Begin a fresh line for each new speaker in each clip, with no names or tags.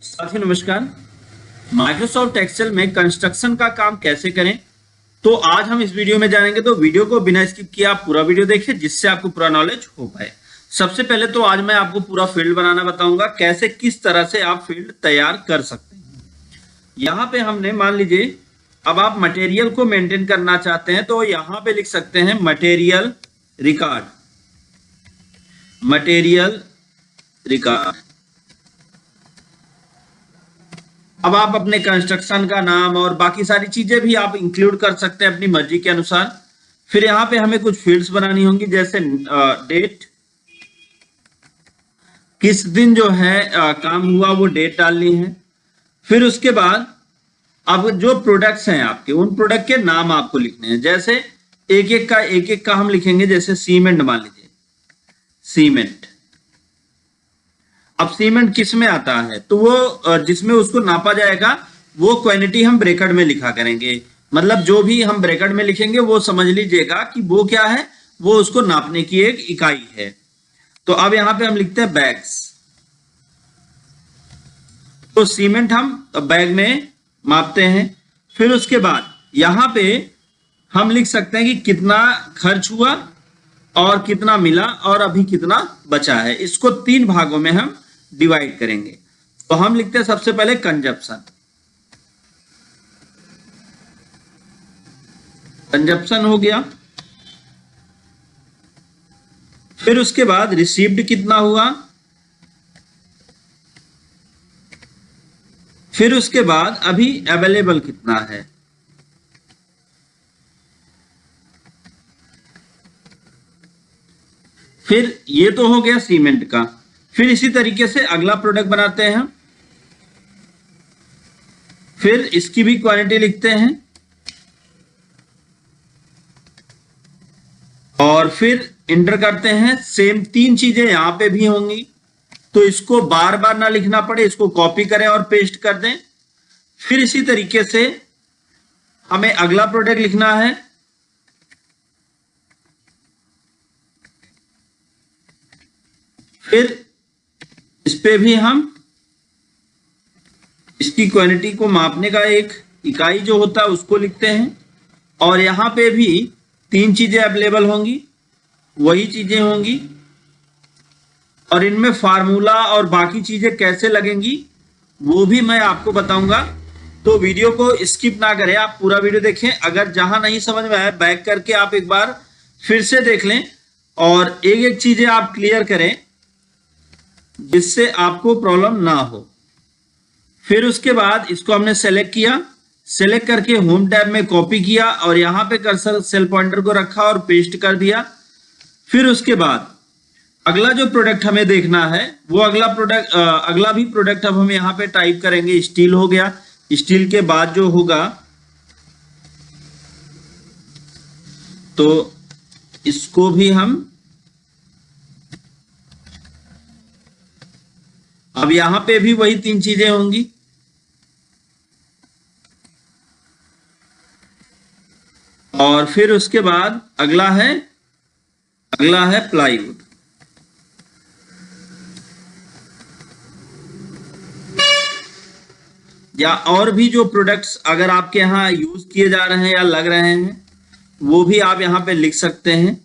साथियों नमस्कार। Microsoft Excel में कंस्ट्रक्शन का काम कैसे करें, तो आज हम इस वीडियो में जानेंगे। तो वीडियो को बिना स्किप किए आप पूरा वीडियो देखिए, जिससे आपको पूरा नॉलेज हो पाए। सबसे पहले तो आज मैं आपको पूरा फील्ड बनाना बताऊंगा, कैसे किस तरह से आप फील्ड तैयार कर सकते हैं। यहाँ पे हमने मान लीजिए अब आप मटेरियल को मेंटेन करना चाहते हैं, तो यहाँ पे लिख सकते हैं मटेरियल रिकॉर्ड। Material record. अब आप अपने कंस्ट्रक्शन का नाम और बाकी सारी चीजें भी आप इंक्लूड कर सकते हैं अपनी मर्जी के अनुसार। फिर यहाँ पे हमें कुछ फील्ड्स बनानी होंगी, जैसे डेट, किस दिन जो है काम हुआ वो डेट डालनी है। फिर उसके बाद अब जो प्रोडक्ट्स हैं आपके, उन प्रोडक्ट के नाम आपको लिखने हैं। जैसे एक एक का हम लिखेंगे, जैसे सीमेंट मान लीजिए, सीमेंट। अब सीमेंट किस में आता है, तो वो जिसमें उसको नापा जाएगा वो क्वांटिटी हम ब्रैकेट में लिखा करेंगे। मतलब जो भी हम ब्रैकेट में लिखेंगे वो समझ लीजिएगा कि वो क्या है, वो उसको नापने की एक इकाई है। तो अब यहां पे हम लिखते हैं बैग्स। तो सीमेंट हम बैग में मापते हैं। फिर उसके बाद यहां पे हम लिख सकते हैं कि कितना खर्च हुआ और कितना मिला और अभी कितना बचा है। इसको 3 भागों में हम डिवाइड करेंगे। तो हम लिखते हैं सबसे पहले कंजप्शन। कंजप्शन हो गया। फिर उसके बाद रिसीव्ड कितना हुआ। फिर उसके बाद अभी अवेलेबल कितना है। फिर ये तो हो गया सीमेंट का। फिर इसी तरीके से अगला प्रोडक्ट बनाते हैं हम। फिर इसकी भी क्वांटिटी लिखते हैं और फिर इंटर करते हैं। सेम 3 चीजें यहां पे भी होंगी, तो इसको बार बार ना लिखना पड़े, इसको कॉपी करें और पेस्ट कर दें। फिर इसी तरीके से हमें अगला प्रोडक्ट लिखना है। फिर इस पे भी हम इसकी क्वांटिटी को मापने का एक इकाई जो होता है उसको लिखते हैं। और यहां पे भी 3 चीजें अवेलेबल होंगी, वही चीजें होंगी। और इनमें फार्मूला और बाकी चीजें कैसे लगेंगी वो भी मैं आपको बताऊंगा। तो वीडियो को स्किप ना करें, आप पूरा वीडियो देखें। अगर जहां नहीं समझ में आए, बैक करके आप एक बार फिर से देख लें और एक एक चीजें आप क्लियर करें, जिससे आपको प्रॉब्लम ना हो। फिर उसके बाद इसको हमने सेलेक्ट किया। सेलेक्ट करके होम टैब में कॉपी किया और यहां पे कर्सर सेल पॉइंटर को रखा और पेस्ट कर दिया। फिर उसके बाद अगला जो प्रोडक्ट हमें देखना है, वो अगला भी प्रोडक्ट अब हम यहां पे टाइप करेंगे। स्टील हो गया। स्टील के बाद जो होगा, तो इसको भी हम अब यहां पे भी वही 3 चीजें होंगी। और फिर उसके बाद अगला है प्लाईवुड। या और भी जो प्रोडक्ट्स अगर आपके यहां यूज किए जा रहे हैं या लग रहे हैं, वो भी आप यहां पे लिख सकते हैं।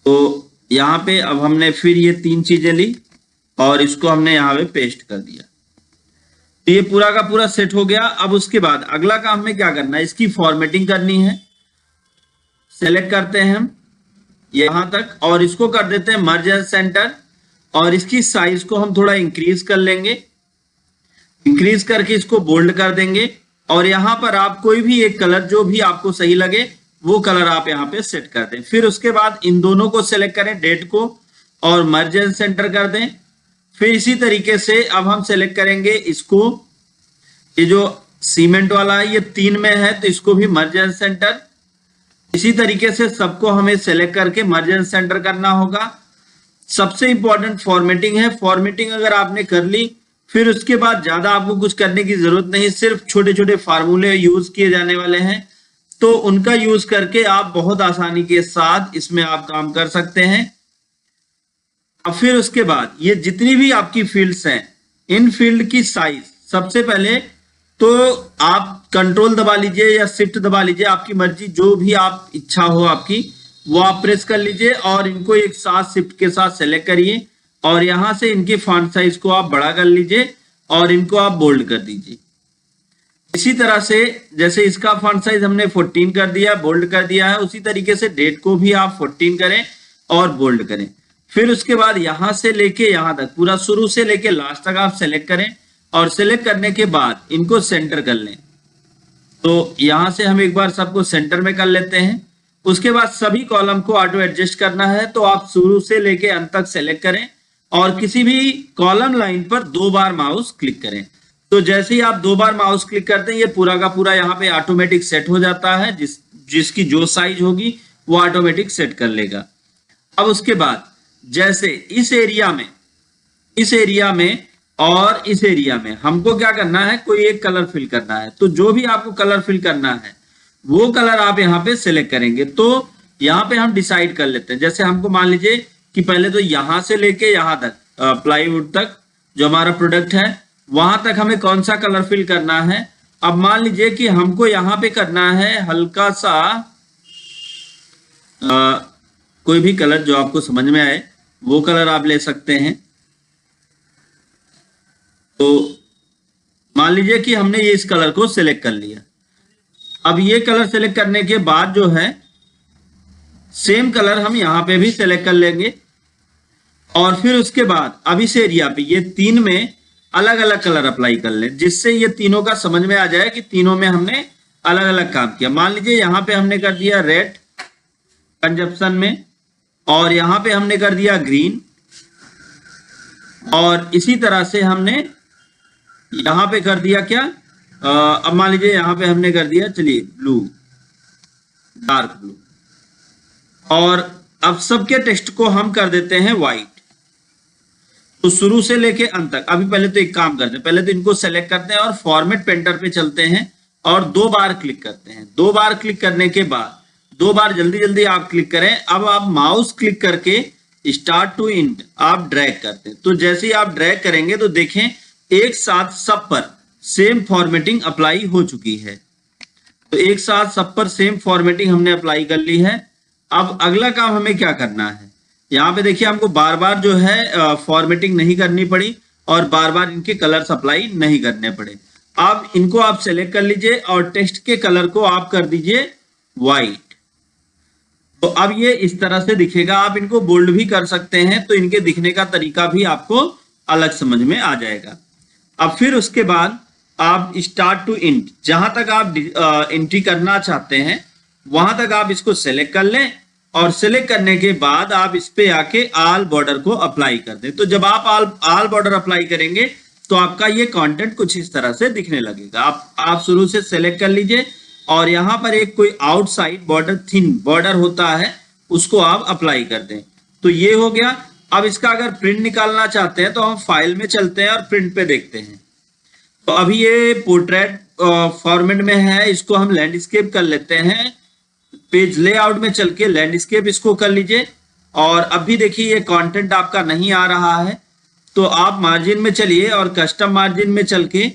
तो यहां पे अब हमने फिर ये 3 चीजें ली और इसको हमने यहां पे पेस्ट कर दिया। तो ये पूरा का पूरा सेट हो गया। अब उसके बाद अगला काम हमें क्या करना है, इसकी फॉर्मेटिंग करनी है। सेलेक्ट करते हैं हम यहां तक और इसको कर देते हैं मर्ज एज सेंटर। और इसकी साइज को हम थोड़ा इंक्रीज कर लेंगे। इंक्रीज करके इसको बोल्ड कर देंगे। और यहां पर आप कोई भी एक कलर जो भी आपको सही लगे वो कलर आप यहां पे सेट कर दें। फिर उसके बाद इन दोनों को सेलेक्ट करें, डेट को, और मर्ज एज सेंटर कर दें। फिर इसी तरीके से अब हम सेलेक्ट करेंगे इसको, ये जो सीमेंट वाला है ये 3 में है, तो इसको भी मर्ज एज सेंटर। इसी तरीके से सबको हमें सेलेक्ट करके मर्ज एज सेंटर करना होगा। सबसे इंपॉर्टेंट फॉर्मेटिंग है। फॉर्मेटिंग अगर आपने कर ली, फिर उसके बाद ज्यादा आपको कुछ करने की जरूरत नहीं। सिर्फ छोटे छोटे फार्मूले यूज किए जाने वाले हैं, तो उनका यूज करके आप बहुत आसानी के साथ इसमें आप काम कर सकते हैं। अब फिर उसके बाद ये जितनी भी आपकी फील्ड्स हैं इन फील्ड की साइज, सबसे पहले तो आप कंट्रोल दबा लीजिए या शिफ्ट दबा लीजिए, आपकी मर्जी, जो भी आप इच्छा हो आपकी वो आप प्रेस कर लीजिए और इनको एक साथ शिफ्ट के साथ सेलेक्ट करिए और यहां से इनके फॉन्ट साइज को आप बड़ा कर लीजिए और इनको आप बोल्ड कर दीजिए। इसी तरह से जैसे इसका फॉन्ट साइज हमने 14 कर दिया, बोल्ड कर दिया है, उसी तरीके से डेट को भी आप 14 करें और बोल्ड करें। फिर उसके बाद यहां से लेके यहां तक, पूरा शुरू से लेके लास्ट तक आप सेलेक्ट करें और सेलेक्ट करने के बाद इनको सेंटर कर लें। तो यहां से हम एक बार सबको सेंटर में कर लेते हैं। उसके बाद सभी कॉलम को ऑटो एडजस्ट करना है, तो आप शुरू से लेके अंत तक सेलेक्ट करें और किसी भी कॉलम लाइन पर 2 बार माउस क्लिक करें। तो जैसे ही आप 2 बार माउस क्लिक करते हैं ये पूरा का पूरा यहाँ पे ऑटोमेटिक सेट हो जाता है, जिसकी जो साइज होगी वो ऑटोमेटिक सेट कर लेगा। अब उसके बाद जैसे इस एरिया में और इस एरिया में हमको क्या करना है, कोई एक कलर फिल करना है। तो जो भी आपको कलर फिल करना है वो कलर आप यहाँ पे सिलेक्ट करेंगे। तो यहाँ पे हम डिसाइड कर लेते हैं, जैसे हमको मान लीजिए कि पहले तो यहां से लेके यहां तक प्लाईवुड तक जो हमारा प्रोडक्ट है वहां तक हमें कौन सा कलर फिल करना है। अब मान लीजिए कि हमको यहाँ पे करना है हल्का सा कोई भी कलर जो आपको समझ में आए वो कलर आप ले सकते हैं। तो मान लीजिए कि हमने ये इस कलर को सिलेक्ट कर लिया। अब ये कलर सिलेक्ट करने के बाद जो है सेम कलर हम यहां पे भी सिलेक्ट कर लेंगे और फिर उसके बाद अब इस एरिया पे ये 3 में अलग अलग कलर अप्लाई कर लें, जिससे ये तीनों का समझ में आ जाए कि तीनों में हमने अलग अलग काम किया। मान लीजिए यहां पे हमने कर दिया रेड कंजप्शन में और यहां पे हमने कर दिया ग्रीन और इसी तरह से हमने यहां पे कर दिया क्या, अब मान लीजिए यहां पे हमने कर दिया, चलिए ब्लू, डार्क ब्लू। और अब सबके टेक्स्ट को हम कर देते हैं व्हाइट। तो शुरू से लेके अंत तक, अभी पहले तो एक काम करते हैं, पहले तो इनको सेलेक्ट करते हैं और फॉर्मेट पेंटर पे चलते हैं और 2 बार क्लिक करते हैं। 2 बार क्लिक करने के बाद 2 बार जल्दी जल्दी आप क्लिक करें। अब आप माउस क्लिक करके स्टार्ट टू एंड आप ड्रैग करते हैं। तो जैसे ही आप ड्रैग करेंगे तो देखें एक साथ सब पर सेम फॉर्मेटिंग अप्लाई हो चुकी है। तो एक साथ सब पर सेम फॉर्मेटिंग हमने अप्लाई कर ली है। अब अगला काम हमें क्या करना है, यहाँ पे देखिए हमको बार बार जो है फॉर्मेटिंग नहीं करनी पड़ी और बार बार इनके कलर्स अप्लाई नहीं करने पड़े। अब इनको आप सेलेक्ट कर लीजिए और टेक्स्ट के कलर को आप कर दीजिए व्हाइट। तो अब ये इस तरह से दिखेगा। आप इनको बोल्ड भी कर सकते हैं, तो इनके दिखने का तरीका भी आपको अलग समझ में आ जाएगा। अब फिर उसके बाद आप स्टार्ट टू एंड, जहां तक आप एंट्री करना चाहते हैं वहां तक आप इसको सेलेक्ट कर लें और सेलेक्ट करने के बाद आप इस पे आके ऑल बॉर्डर को अप्लाई कर दें। तो जब आप ऑल बॉर्डर अप्लाई करेंगे तो आपका ये कंटेंट कुछ इस तरह से दिखने लगेगा। आप शुरू से सेलेक्ट कर लीजिए और यहाँ पर एक कोई आउटसाइड बॉर्डर, थिन बॉर्डर होता है, उसको आप अप्लाई कर दें। तो ये हो गया। अब इसका अगर प्रिंट निकालना चाहते हैं तो हम फाइल में चलते हैं और प्रिंट पे देखते हैं। तो अभी ये पोर्ट्रेट फॉर्मेट में है, इसको हम लैंडस्केप कर लेते हैं। पेज लेआउट में चल के लैंडस्केप इसको कर लीजिए और अभी देखिए ये कंटेंट आपका नहीं आ रहा है। तो आप मार्जिन में चलिए और कस्टम मार्जिन में चल के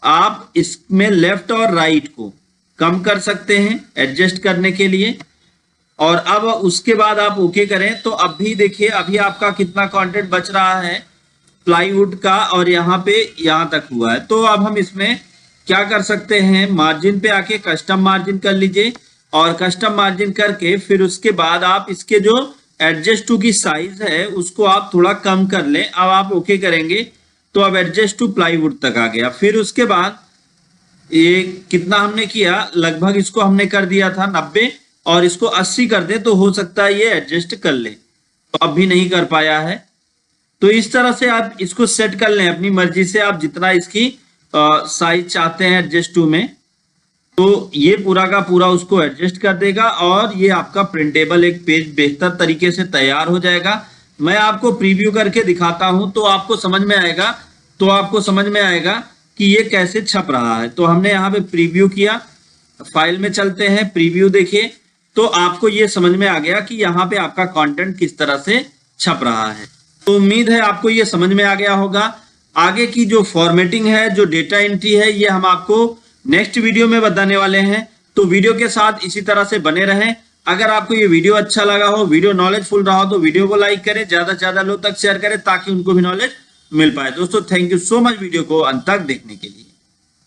आप इसमें लेफ्ट और राइट को कम कर सकते हैं एडजस्ट करने के लिए। और अब उसके बाद आप ओके करें तो अभी देखिए अभी आपका कितना कंटेंट बच रहा है प्लाईवुड का और यहाँ पे यहाँ तक हुआ है। तो अब हम इसमें क्या कर सकते हैं, मार्जिन पे आके कस्टम मार्जिन कर लीजिए और कस्टम मार्जिन करके फिर उसके बाद आप इसके जो एडजस्ट टू की साइज है उसको आप थोड़ा कम कर लें। अब आप ओके करेंगे तो अब एडजस्ट टू प्लाईवुड तक आ गया। फिर उसके बाद ये कितना हमने किया, लगभग इसको हमने कर दिया था 90 और इसको 80 कर दे तो हो सकता है ये एडजस्ट कर ले। तो अब भी नहीं कर पाया है। तो इस तरह से आप इसको सेट कर लें अपनी मर्जी से, आप जितना इसकी साइज चाहते हैं एडजस्ट टू में, तो ये पूरा का पूरा उसको एडजस्ट कर देगा और ये आपका प्रिंटेबल एक पेज बेहतर तरीके से तैयार हो जाएगा। मैं आपको प्रीव्यू करके दिखाता हूं तो आपको समझ में आएगा कि ये कैसे छप रहा है। तो हमने यहाँ पे प्रीव्यू किया, फाइल में चलते हैं, प्रीव्यू देखिए तो आपको ये समझ में आ गया कि यहाँ पे आपका कंटेंट किस तरह से छप रहा है। तो उम्मीद है आपको ये समझ में आ गया होगा। आगे की जो फॉर्मेटिंग है, जो डेटा एंट्री है, ये हम आपको नेक्स्ट वीडियो में बताने वाले हैं। तो वीडियो के साथ इसी तरह से बने रहें। अगर आपको ये वीडियो अच्छा लगा हो, वीडियो नॉलेजफुल रहा हो, तो वीडियो को लाइक करें, ज्यादा से ज्यादा लोग तक शेयर करें ताकि उनको भी नॉलेज मिल पाए। दोस्तों thank you so much video को अंत तक देखने के लिए।